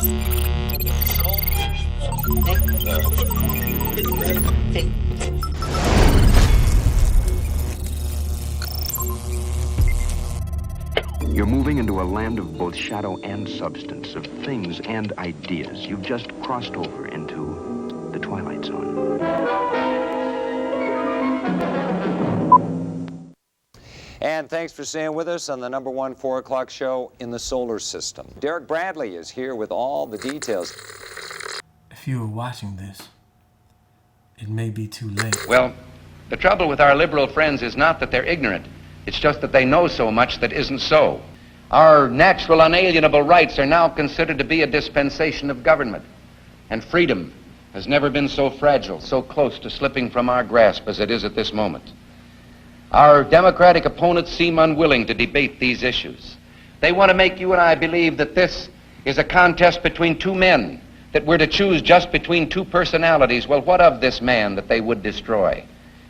You're moving into a land of both shadow and substance, of things and ideas. You've just crossed over into the Twilight Zone. And thanks for staying with us on the #1 4 o'clock show in the solar system. Derek Bradley is here with all the details. If you were watching this, it may be too late. Well, the trouble with our liberal friends is not that they're ignorant. It's just that they know so much that isn't so. Our natural unalienable rights are now considered to be a dispensation of government. And freedom has never been so fragile, so close to slipping from our grasp as it is at this moment. Our Democratic opponents seem unwilling to debate these issues. They want to make you and I believe that this is a contest between two men, that we're to choose just between two personalities. Well, what of this man that they would destroy?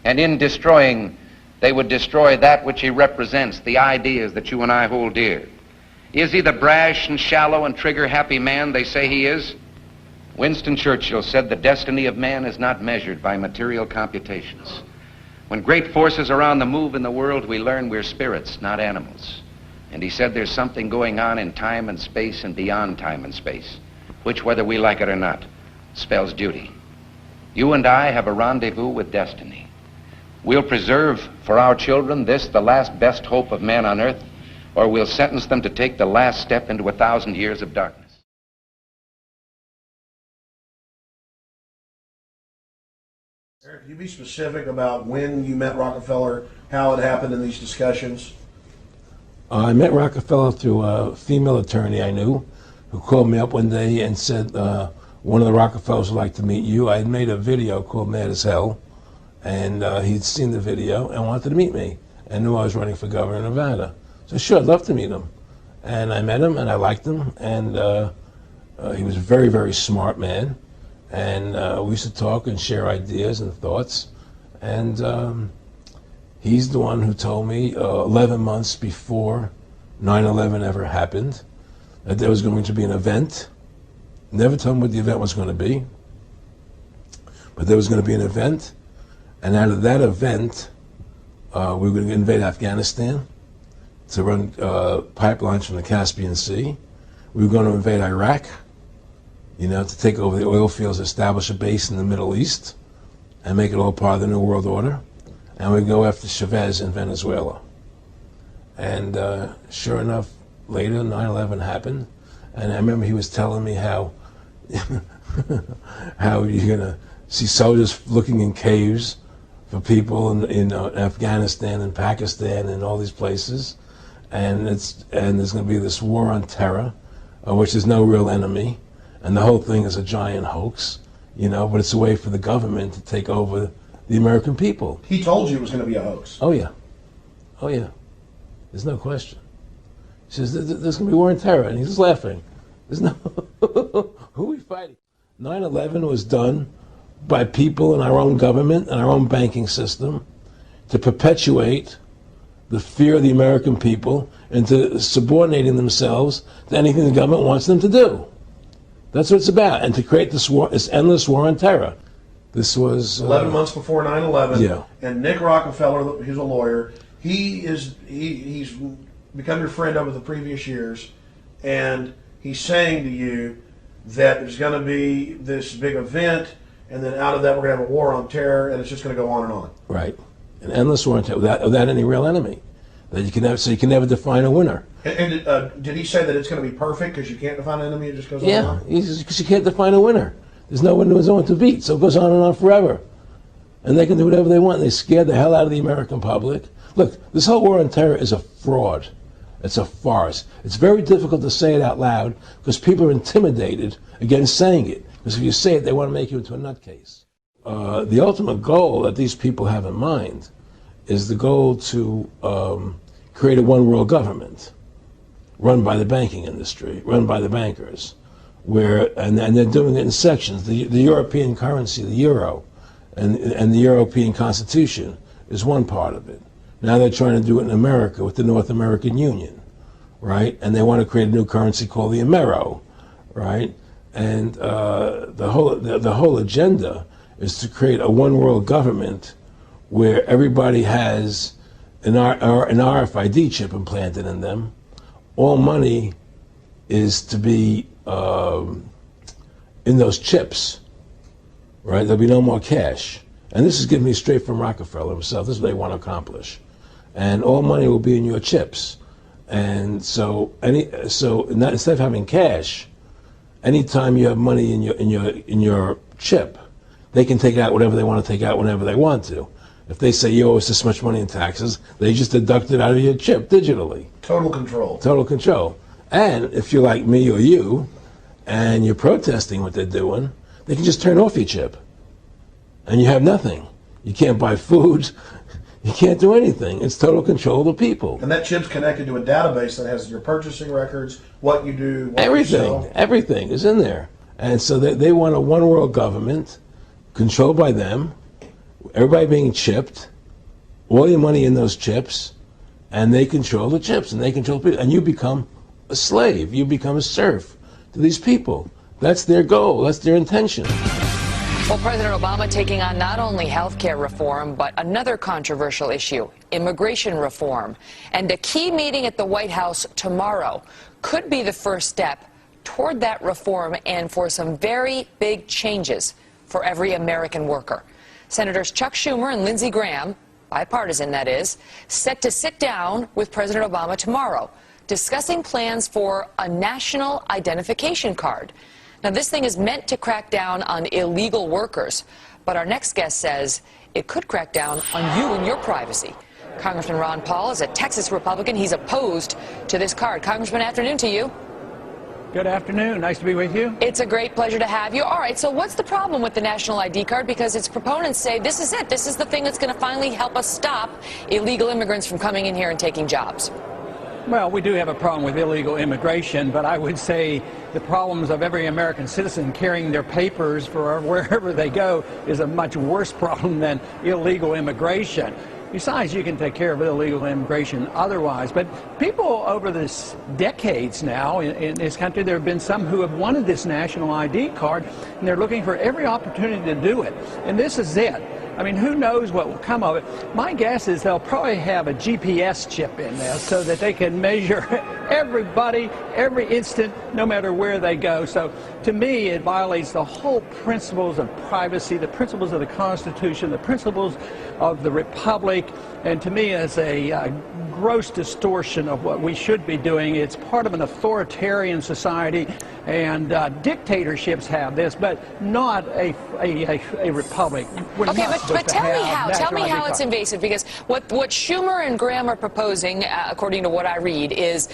And in destroying, they would destroy that which he represents, the ideas that you and I hold dear. Is he the brash and shallow and trigger-happy man they say he is? Winston Churchill said the destiny of man is not measured by material computations. When great forces are on the move in the world, we learn we're spirits, not animals. And he said there's something going on in time and space and beyond time and space, which, whether we like it or not, spells duty. You and I have a rendezvous with destiny. We'll preserve for our children this, the last best hope of man on earth, or we'll sentence them to take the last step into 1,000 years of darkness. Eric, can you be specific about when you met Rockefeller, how it happened in these discussions? I met Rockefeller through a female attorney I knew who called me up one day and said, one of the Rockefellers would like to meet you. I had made a video called Mad as Hell, and he'd seen the video and wanted to meet me and knew I was running for governor of Nevada. So sure, I'd love to meet him. And I met him and I liked him, and he was a very, very smart man. And we used to talk and share ideas and thoughts. And he's the one who told me 11 months before 9/11 ever happened that there was going to be an event. Never told him what the event was going to be, but there was going to be an event. And out of that event, we were going to invade Afghanistan to run pipelines from the Caspian Sea. We were going to invade Iraq, to take over the oil fields, establish a base in the Middle East, and make it all part of the New World Order. And we'd go after Chavez in Venezuela. And sure enough, later 9/11 happened. And I remember he was telling me how you're going to see soldiers looking in caves for people in Afghanistan and Pakistan and all these places. And there's going to be this war on terror, which is no real enemy. And the whole thing is a giant hoax, but it's a way for the government to take over the American people. He told you it was going to be a hoax. Oh, yeah. Oh, yeah. There's no question. He says, there's going to be war on terror. And he's just laughing. There's no... Who are we fighting? 9/11 was done by people in our own government and our own banking system to perpetuate the fear of the American people into subordinating themselves to anything the government wants them to do. That's what it's about, and to create this war, this endless war on terror. This was 11 months before 9/11. Yeah. And Nick Rockefeller, who's a lawyer, he's become your friend over the previous years, and he's saying to you that there's going to be this big event, and then out of that we're going to have a war on terror, and it's just going to go on and on. Right, an endless war on terror without any real enemy. That you can never define a winner. And did he say that it's going to be perfect because you can't define an enemy? It just goes on and on? Yeah, because you can't define a winner. There's no one to beat, so it goes on and on forever. And they can do whatever they want. They scared the hell out of the American public. Look, this whole war on terror is a fraud. It's a farce. It's very difficult to say it out loud because people are intimidated against saying it. Because if you say it, they want to make you into a nutcase. The ultimate goal that these people have in mind is the goal to create a one-world government run by the banking industry, run by the bankers, and they're doing it in sections. The European currency, the euro, and the European Constitution is one part of it. Now they're trying to do it in America with the North American Union, right? And they want to create a new currency called the Amero, right? And the whole agenda is to create a one world government where everybody has an RFID chip implanted in them. All money is to be in those chips, right? There'll be no more cash. And this is given me straight from Rockefeller himself. This is what they want to accomplish. And all money will be in your chips. And so instead of having cash, anytime you have money in your chip, they can take out whatever they want to take out whenever they want to. If they say you owe us this much money in taxes, they just deduct it out of your chip digitally. Total control. Total control. And if you're like me or you, and you're protesting what they're doing, they can just turn off your chip. And you have nothing. You can't buy food. You can't do anything. It's total control of the people. And that chip's connected to a database that has your purchasing records, what you do, what everything, you sell. Everything is in there. And so they want a one world government controlled by them, everybody being chipped, all your money in those chips, and they control the chips, and they control people. And you become a slave. You become a serf to these people. That's their goal. That's their intention. Well, President Obama taking on not only health care reform, but another controversial issue, immigration reform. And a key meeting at the White House tomorrow could be the first step toward that reform and for some very big changes for every American worker. Senators Chuck Schumer and Lindsey Graham, bipartisan that is, set to sit down with President Obama tomorrow, discussing plans for a national identification card. Now, this thing is meant to crack down on illegal workers, but our next guest says it could crack down on you and your privacy. Congressman Ron Paul is a Texas Republican. He's opposed to this card. Congressman, afternoon to you. Good afternoon. Nice to be with you. It's a great pleasure to have you. All right, so what's the problem with the national ID card? Because its proponents say this is it. This is the thing that's going to finally help us stop illegal immigrants from coming in here and taking jobs. Well, we do have a problem with illegal immigration, but I would say the problems of every American citizen carrying their papers for wherever they go is a much worse problem than illegal immigration. Besides, you can take care of illegal immigration otherwise. But people over this decades now in this country, there have been some who have wanted this national ID card, and they're looking for every opportunity to do it. And this is it. I mean, who knows what will come of it? My guess is they'll probably have a GPS chip in there so that they can measure everybody, every instant, no matter where they go. So to me, it violates the whole principles of privacy, the principles of the Constitution, the principles of the Republic, and to me it's a gross distortion of what we should be doing. It's part of an authoritarian society, and dictatorships have this, but not a republic. We're okay, not but tell me how it's card. invasive, because what Schumer and Graham are proposing, according to what I read, is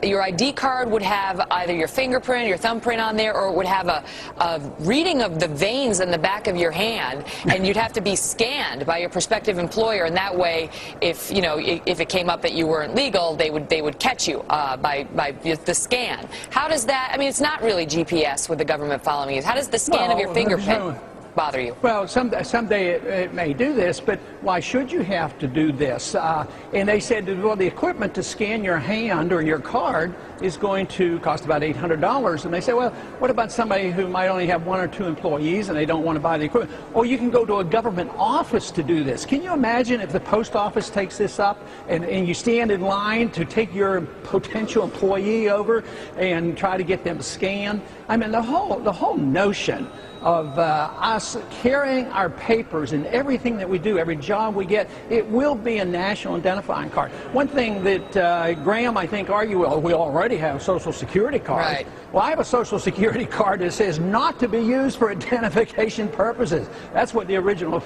your ID card would have either your fingerprint, your thumbprint on there, or it would have a reading of the veins in the back of your hand, and you'd have to be scanned by your prospective employer, and that way, if it came up that you weren't legal, they would catch you by the scan. How does that? I mean, it's not really GPS with the government following you. How does the scan of your fingerprint bother you? Well, someday it may do this, but why should you have to do this? And they said, well, the equipment to scan your hand or your card is going to cost about $800. And they say, well, what about somebody who might only have 1 or 2 employees and they don't want to buy the equipment? Or you can go to a government office to do this. Can you imagine if the post office takes this up and you stand in line to take your potential employee over and try to get them scanned? I mean, the whole notion of us carrying our papers in everything that we do, every job we get, it will be a national identifying card. One thing that Graham, I think, argued, well, we already have Social Security cards. Right. Well, I have a Social Security card that says not to be used for identification purposes. That's what the original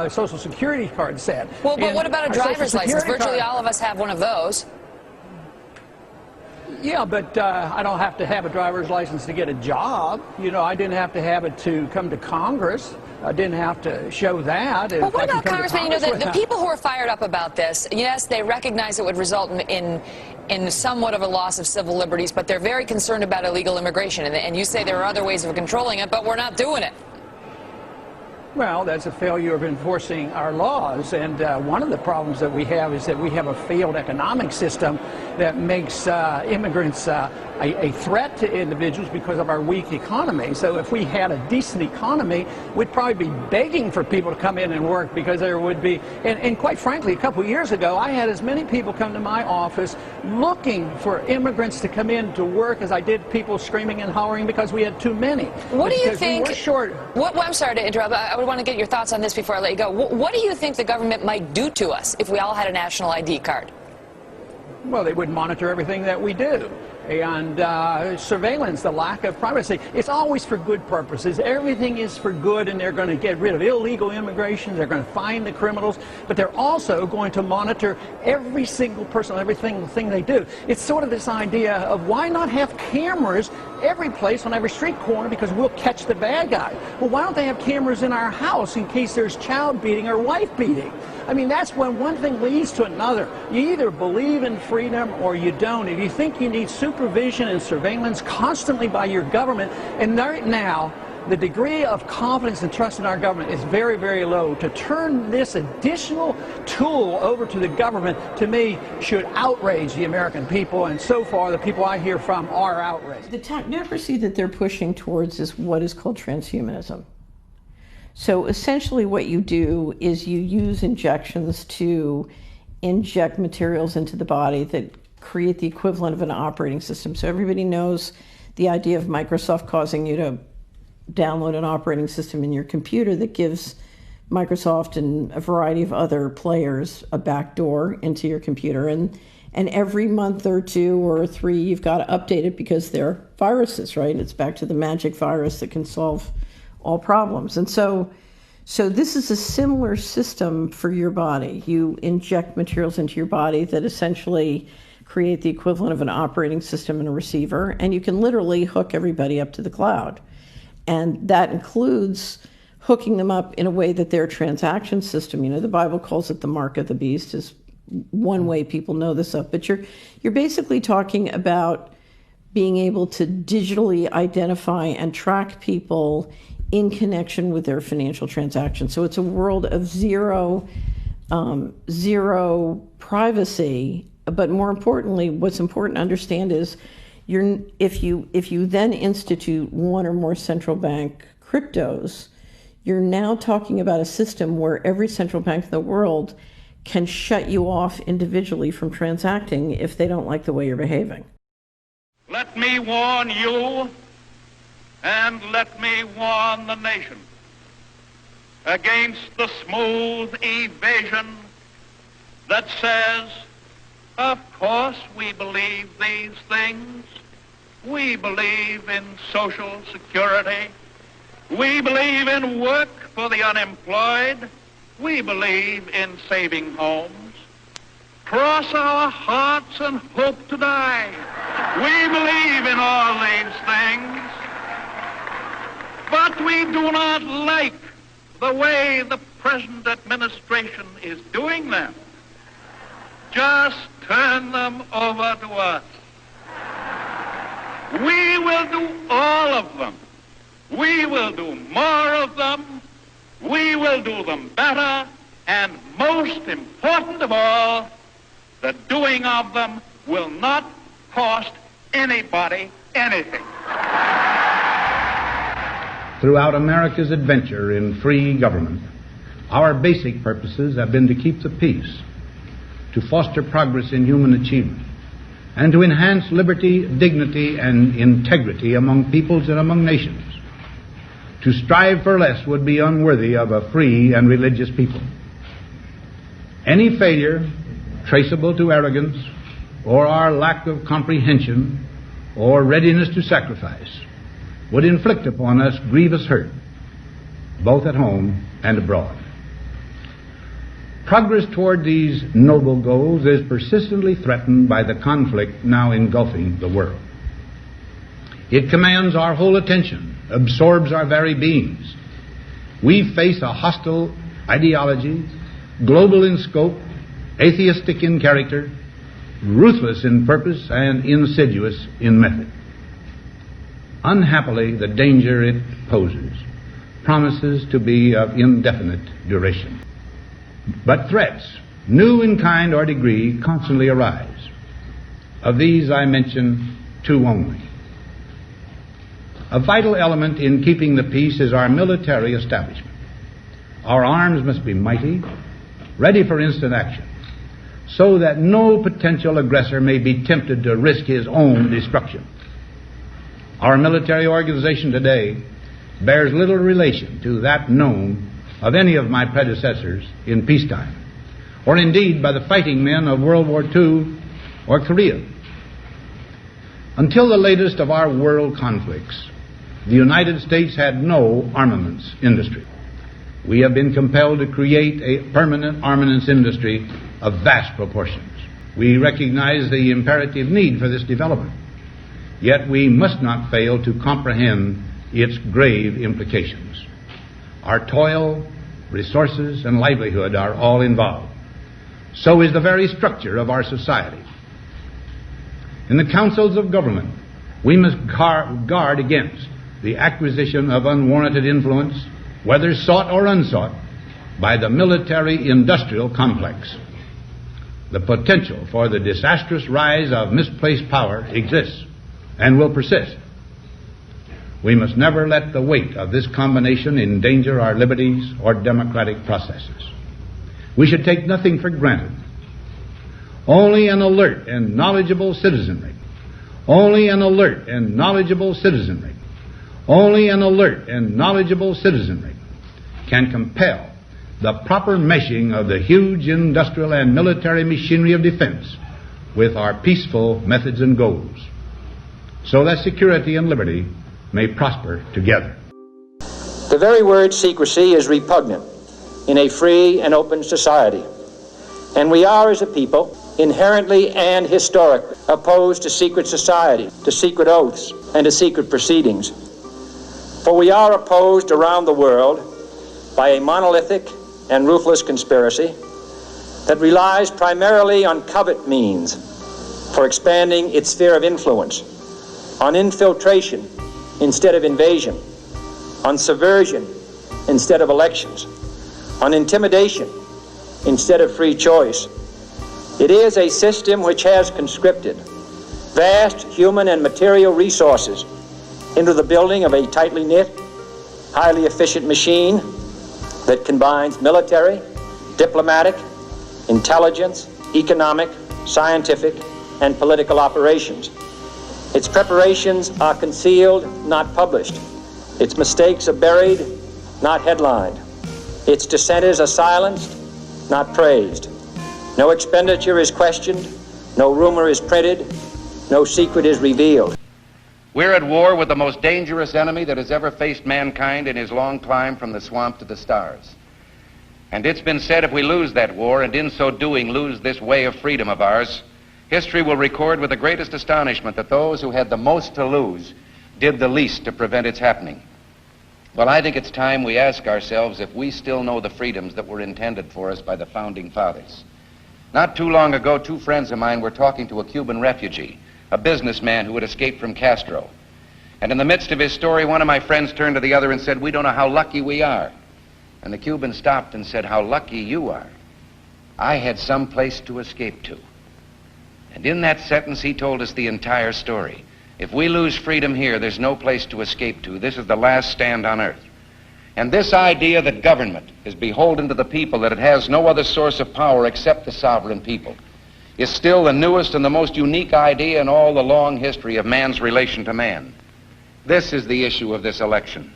Social Security card said. Well, but what about a driver's license? Virtually all of us have one of those. Yeah, but I don't have to have a driver's license to get a job. You know, I didn't have to have it to come to Congress. I didn't have to show that. Well, what about, Congressman, the people who are fired up about this, yes, they recognize it would result in somewhat of a loss of civil liberties, but they're very concerned about illegal immigration. And you say there are other ways of controlling it, but we're not doing it. Well, that's a failure of enforcing our laws, and one of the problems that we have is that we have a failed economic system that makes immigrants a threat to individuals because of our weak economy. So if we had a decent economy, we'd probably be begging for people to come in and work, because there would be, and quite frankly, a couple of years ago, I had as many people come to my office looking for immigrants to come in to work as I did people screaming and hollering because we had too many. What do you think? We were short. I'm sorry to interrupt. I would want to get your thoughts on this before I let you go. What do you think the government might do to us if we all had a national ID card? Well, they would monitor everything that we do. And surveillance, the lack of privacy, it's always for good purposes. Everything is for good, and they're going to get rid of illegal immigration, they're going to find the criminals, but they're also going to monitor every single person, every single thing they do. It's sort of this idea of why not have cameras every place on every street corner, because we'll catch the bad guy. Well, why don't they have cameras in our house in case there's child beating or wife beating? I mean, that's when one thing leads to another. You either believe in freedom or you don't. If you think you need supervision and surveillance constantly by your government, and right now, the degree of confidence and trust in our government is very, very low. To turn this additional tool over to the government, to me, should outrage the American people, and so far, the people I hear from are outraged. The technocracy that they're pushing towards is what is called transhumanism. So essentially what you do is you use injections to inject materials into the body that create the equivalent of an operating system. So everybody knows the idea of Microsoft causing you to download an operating system in your computer that gives Microsoft and a variety of other players a backdoor into your computer. And every month or 2 or 3, you've got to update it because they're viruses, right? It's back to the magic virus that can solve all problems. And so this is a similar system for your body. You inject materials into your body that essentially create the equivalent of an operating system and a receiver, and you can literally hook everybody up to the cloud. And that includes hooking them up in a way that their transaction system, the Bible calls it the mark of the beast, is one way people know this up. But you're basically talking about being able to digitally identify and track people in connection with their financial transactions. So it's a world of zero privacy. But more importantly, what's important to understand is if you then institute one or more central bank cryptos, you're now talking about a system where every central bank in the world can shut you off individually from transacting if they don't like the way you're behaving. Let me warn you, and let me warn the nation against the smooth evasion that says, of course we believe these things. We believe in Social Security. We believe in work for the unemployed. We believe in saving homes. Cross our hearts and hope to die. We believe in all these things. But we do not like the way the present administration is doing them. Just turn them over to us. We will do all of them. We will do more of them. We will do them better. And most important of all, the doing of them will not cost anybody anything. Throughout America's adventure in free government, our basic purposes have been to keep the peace, to foster progress in human achievement, and to enhance liberty, dignity, and integrity among peoples and among nations. To strive for less would be unworthy of a free and religious people. Any failure traceable to arrogance or our lack of comprehension or readiness to sacrifice would inflict upon us grievous hurt, both at home and abroad. Progress toward these noble goals is persistently threatened by the conflict now engulfing the world. It commands our whole attention, absorbs our very beings. We face a hostile ideology, global in scope, atheistic in character, ruthless in purpose, and insidious in method. Unhappily, the danger it poses promises to be of indefinite duration. But threats, new in kind or degree, constantly arise. Of these I mention two only. A vital element in keeping the peace is our military establishment. Our arms must be mighty, ready for instant action, so that no potential aggressor may be tempted to risk his own destruction. Our military organization today bears little relation to that known of any of my predecessors in peacetime, or indeed by the fighting men of World War II or Korea. Until the latest of our world conflicts, the United States had no armaments industry. We have been compelled to create a permanent armaments industry of vast proportions. We recognize the imperative need for this development, yet we must not fail to comprehend its grave implications. Our toil, resources, and livelihood are all involved. So is the very structure of our society. In the councils of government, we must guard against the acquisition of unwarranted influence, whether sought or unsought, by the military-industrial complex. The potential for the disastrous rise of misplaced power exists and will persist. We must never let the weight of this combination endanger our liberties or democratic processes. We should take nothing for granted. Only an alert and knowledgeable citizenry, only an alert and knowledgeable citizenry, only an alert and knowledgeable citizenry can compel the proper meshing of the huge industrial and military machinery of defense with our peaceful methods and goals, so that security and liberty may prosper together. The very word secrecy is repugnant in a free and open society, and we are, as a people, inherently and historically opposed to secret society, to secret oaths, and to secret proceedings. For we are opposed around the world by a monolithic and ruthless conspiracy that relies primarily on covert means for expanding its sphere of influence, on infiltration instead of invasion, on subversion instead of elections, on intimidation instead of free choice. It is a system which has conscripted vast human and material resources into the building of a tightly knit, highly efficient machine that combines military, diplomatic, intelligence, economic, scientific, and political operations. Its preparations are concealed, not published. Its mistakes are buried, not headlined. Its dissenters are silenced, not praised. No expenditure is questioned, no rumor is printed, no secret is revealed. We're at war with the most dangerous enemy that has ever faced mankind in his long climb from the swamp to the stars. And it's been said if we lose that war, and in so doing lose this way of freedom of ours, history will record with the greatest astonishment that those who had the most to lose did the least to prevent its happening. Well, I think it's time we ask ourselves if we still know the freedoms that were intended for us by the Founding Fathers. Not too long ago, two friends of mine were talking to a Cuban refugee, a businessman who had escaped from Castro. And in the midst of his story, one of my friends turned to the other and said, "We don't know how lucky we are." And the Cuban stopped and said, "How lucky you are. I had some place to escape to." And in that sentence, he told us the entire story. If we lose freedom here, there's no place to escape to. This is the last stand on earth. And this idea that government is beholden to the people, that it has no other source of power except the sovereign people, is still the newest and the most unique idea in all the long history of man's relation to man. This is the issue of this election.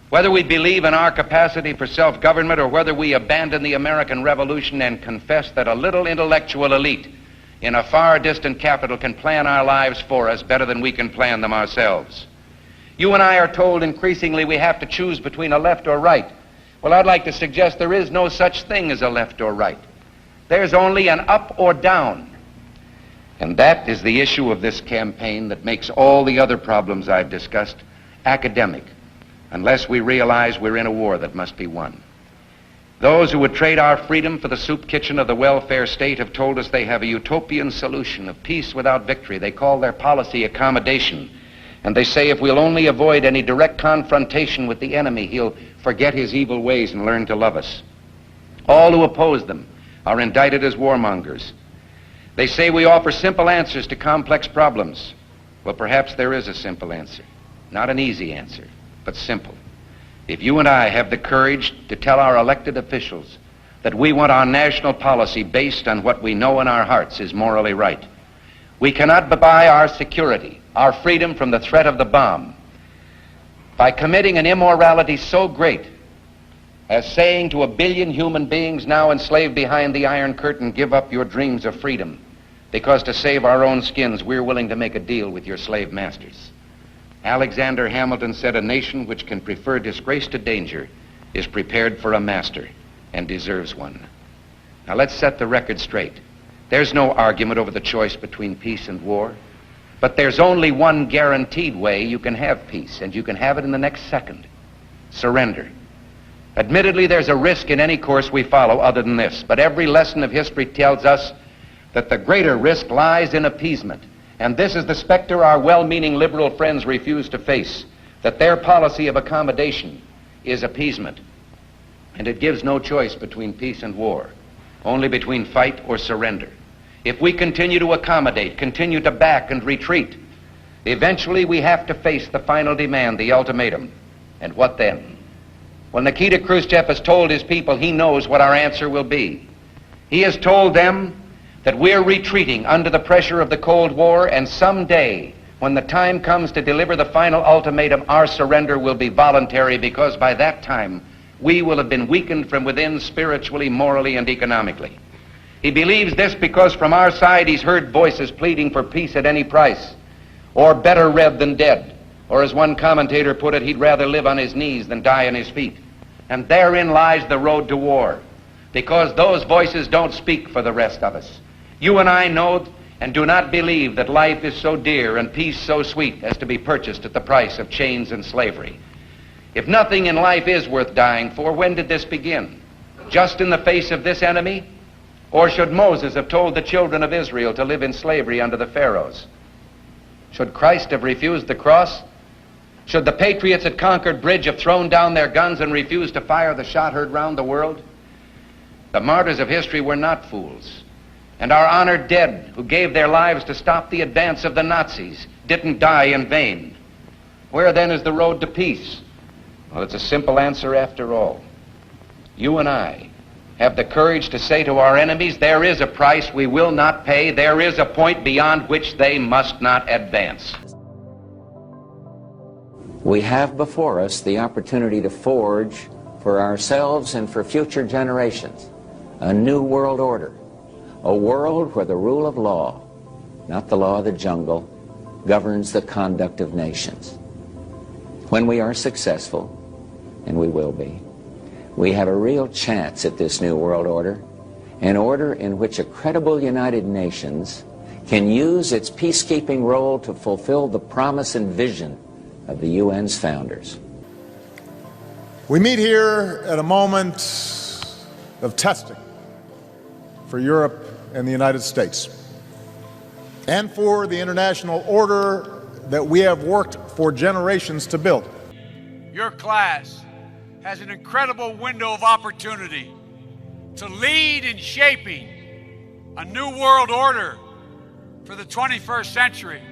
Whether we believe in our capacity for self-government or whether we abandon the American Revolution and confess that a little intellectual elite in a far distant capital can plan our lives for us better than we can plan them ourselves. You and I are told increasingly we have to choose between a left or right. Well, I'd like to suggest there is no such thing as a left or right. There's only an up or down. And that is the issue of this campaign that makes all the other problems I've discussed academic, unless we realize we're in a war that must be won. Those who would trade our freedom for the soup kitchen of the welfare state have told us they have a utopian solution of peace without victory. They call their policy accommodation. And they say if we'll only avoid any direct confrontation with the enemy, he'll forget his evil ways and learn to love us. All who oppose them are indicted as warmongers. They say we offer simple answers to complex problems. Well, perhaps there is a simple answer. Not an easy answer, but simple. If you and I have the courage to tell our elected officials that we want our national policy based on what we know in our hearts is morally right, we cannot buy our security, our freedom from the threat of the bomb, by committing an immorality so great as saying to 1 billion human beings now enslaved behind the Iron Curtain, give up your dreams of freedom, because to save our own skins, we're willing to make a deal with your slave masters. Alexander Hamilton said, a nation which can prefer disgrace to danger is prepared for a master and deserves one. Now let's set the record straight. There's no argument over the choice between peace and war, but there's only one guaranteed way you can have peace, and you can have it in the next second: surrender. Admittedly, there's a risk in any course we follow other than this, but every lesson of history tells us that the greater risk lies in appeasement. And this is the specter our well-meaning liberal friends refuse to face, that their policy of accommodation is appeasement. And it gives no choice between peace and war, only between fight or surrender. If we continue to accommodate, continue to back and retreat, eventually we have to face the final demand, the ultimatum. And what then? Well, Nikita Khrushchev has told his people he knows what our answer will be. He has told them that we're retreating under the pressure of the Cold War, and someday, when the time comes to deliver the final ultimatum, our surrender will be voluntary, because by that time, we will have been weakened from within spiritually, morally, and economically. He believes this because from our side he's heard voices pleading for peace at any price, or better read than dead. Or as one commentator put it, he'd rather live on his knees than die on his feet. And therein lies the road to war, because those voices don't speak for the rest of us. You and I know and do not believe that life is so dear and peace so sweet as to be purchased at the price of chains and slavery. If nothing in life is worth dying for, when did this begin? Just in the face of this enemy? Or should Moses have told the children of Israel to live in slavery under the Pharaohs? Should Christ have refused the cross? Should the patriots at Concord Bridge have thrown down their guns and refused to fire the shot heard round the world? The martyrs of history were not fools. And our honored dead, who gave their lives to stop the advance of the Nazis, didn't die in vain. Where then is the road to peace? Well, it's a simple answer after all. You and I have the courage to say to our enemies, there is a price we will not pay, there is a point beyond which they must not advance. We have before us the opportunity to forge for ourselves and for future generations a new world order, a world where the rule of law, not the law of the jungle, governs the conduct of nations. When we are successful, and we will be, we have a real chance at this new world order, an order in which a credible United Nations can use its peacekeeping role to fulfill the promise and vision of the UN's founders. We meet here at a moment of testing for Europe and the United States, and for the international order that we have worked for generations to build. Your class has an incredible window of opportunity to lead in shaping a new world order for the 21st century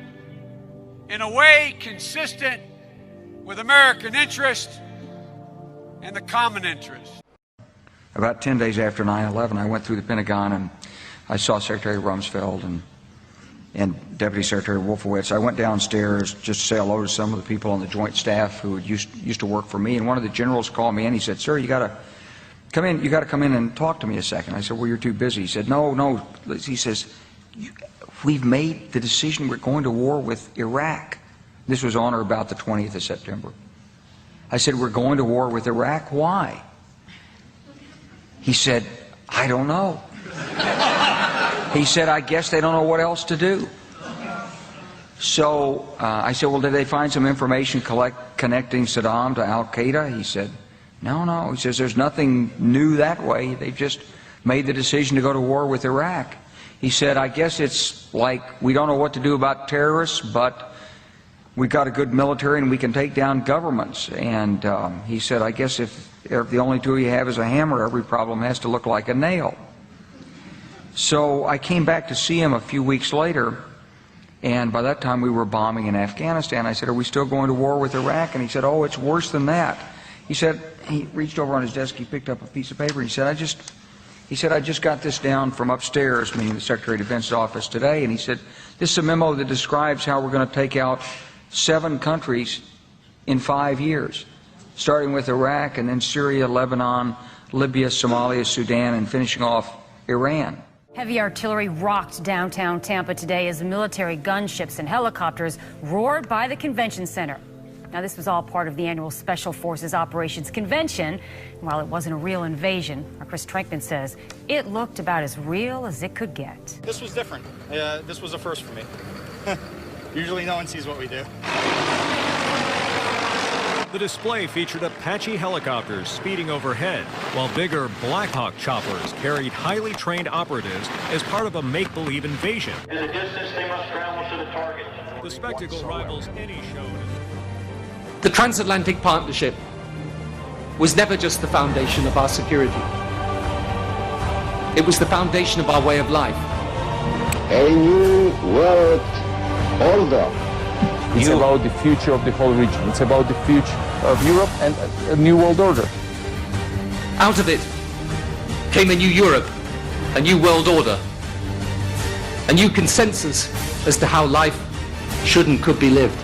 in a way consistent with American interest and the common interest. About 10 days after 9/11, I went through the Pentagon and I saw Secretary Rumsfeld and Deputy Secretary Wolfowitz. I went downstairs just to say hello to some of the people on the Joint Staff who used to work for me, and one of the generals called me and he said, "Sir, you got to come in. You got to come in and talk to me a second." I said, "Well, you're too busy." He said, "No." He says, "We've made the decision. We're going to war with Iraq." This was on or about the 20th of September. I said, "We're going to war with Iraq. Why?" He said, "I don't know." He said, "I guess they don't know what else to do." So I said, "Well, did they find some information connecting Saddam to Al-Qaeda?" He said, No. He says, "There's nothing new that way. They've just made the decision to go to war with Iraq." He said, "I guess it's like we don't know what to do about terrorists, but we got a good military and we can take down governments. And he said, I guess if the only tool you have is a hammer, every problem has to look like a nail. So I came back to see him a few weeks later, and by that time we were bombing in Afghanistan. I said, are we still going to war with Iraq? And he said, oh, it's worse than that. He said, he reached over on his desk, he picked up a piece of paper, and he said, I just got this down from upstairs, meaning the Secretary of Defense's office today, and he said, this is a memo that describes how we're going to take out 7 countries in 5 years, starting with Iraq and then Syria, Lebanon, Libya, Somalia, Sudan, and finishing off Iran. Heavy artillery rocked downtown Tampa today as military gunships and helicopters roared by the convention center. Now, this was all part of the annual Special Forces Operations Convention. And while it wasn't a real invasion, our Chris Trankman says it looked about as real as it could get. This was different. This was a first for me. Usually no one sees what we do. The display featured Apache helicopters speeding overhead, while bigger Black Hawk choppers carried highly trained operatives as part of a make-believe invasion. In the distance, they must travel to the target. The spectacle rivals any show. The transatlantic partnership was never just the foundation of our security. It was the foundation of our way of life. A new world order. It's about the future of the whole region. It's about the future of Europe and a new world order. Out of it came a new Europe, a new world order, a new consensus as to how life should and could be lived.